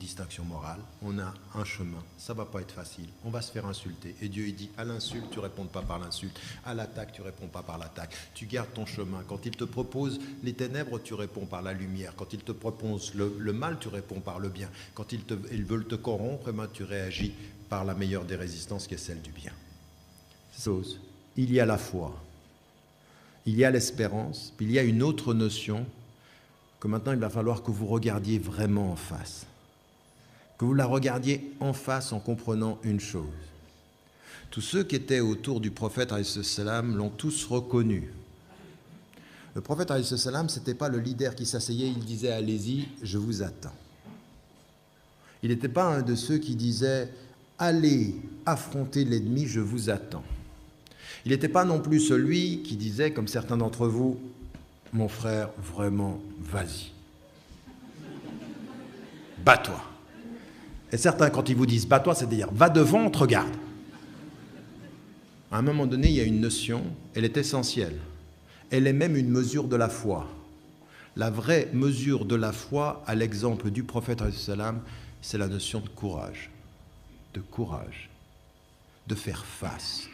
distinction morale, on a un chemin, ça ne va pas être facile, on va se faire insulter. Et Dieu il dit, à l'insulte, tu ne réponds pas par l'insulte, à l'attaque, tu ne réponds pas par l'attaque, tu gardes ton chemin. Quand il te propose les ténèbres, tu réponds par la lumière. Quand il te propose le mal, tu réponds par le bien. Quand ils veulent te corrompre, tu réagis par la meilleure des résistances qui est celle du bien. Il y a la foi, il y a l'espérance, puis il y a une autre notion que maintenant il va falloir que vous regardiez vraiment en face. Que vous la regardiez en face en comprenant une chose. Tous ceux qui étaient autour du prophète alayhi salam l'ont tous reconnu. Le prophète alayhi salam, ce n'était pas le leader qui s'asseyait, il disait « Allez-y, je vous attends ». Il n'était pas un de ceux qui disaient « Allez affronter l'ennemi, je vous attends ». Il n'était pas non plus celui qui disait, comme certains d'entre vous, « Mon frère, vraiment, vas-y. Bats-toi ». Et certains, quand ils vous disent « Bats-toi », c'est-à-dire « Va devant, on te regarde ». À un moment donné, il y a une notion, elle est essentielle. Elle est même une mesure de la foi. La vraie mesure de la foi, à l'exemple du prophète, c'est la notion de courage. De courage. De faire face.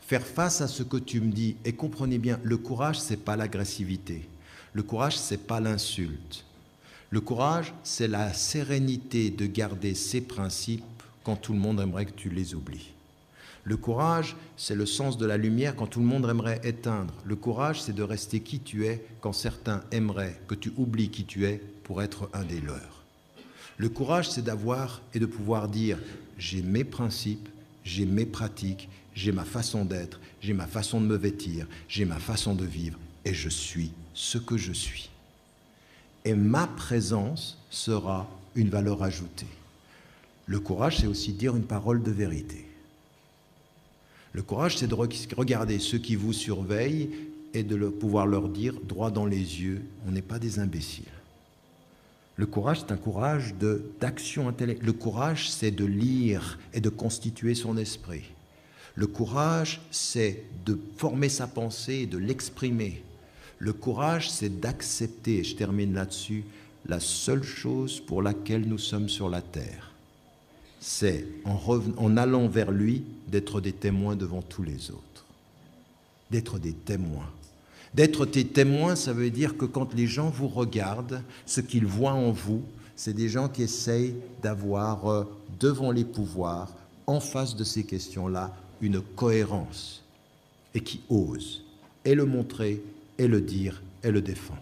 Faire face à ce que tu me dis. Et comprenez bien, le courage, ce n'est pas l'agressivité. Le courage, ce n'est pas l'insulte. Le courage, c'est la sérénité de garder ses principes quand tout le monde aimerait que tu les oublies. Le courage, c'est le sens de la lumière quand tout le monde aimerait éteindre. Le courage, c'est de rester qui tu es quand certains aimeraient que tu oublies qui tu es pour être un des leurs. Le courage, c'est d'avoir et de pouvoir dire « j'ai mes principes, j'ai mes pratiques, j'ai ma façon d'être, j'ai ma façon de me vêtir, j'ai ma façon de vivre et je suis ce que je suis. Et ma présence sera une valeur ajoutée. » Le courage, c'est aussi dire une parole de vérité. Le courage, c'est de regarder ceux qui vous surveillent et de pouvoir leur dire droit dans les yeux, on n'est pas des imbéciles. Le courage, c'est un courage d'action intellectuelle. Le courage, c'est de lire et de constituer son esprit. Le courage, c'est de former sa pensée et de l'exprimer. Le courage, c'est d'accepter, et je termine là-dessus, la seule chose pour laquelle nous sommes sur la terre. C'est, en allant vers lui, d'être des témoins devant tous les autres. D'être des témoins. D'être des témoins, ça veut dire que quand les gens vous regardent, ce qu'ils voient en vous, c'est des gens qui essayent d'avoir, devant les pouvoirs, en face de ces questions-là, une cohérence et qui osent et le montrer, et le dire, et le défendre.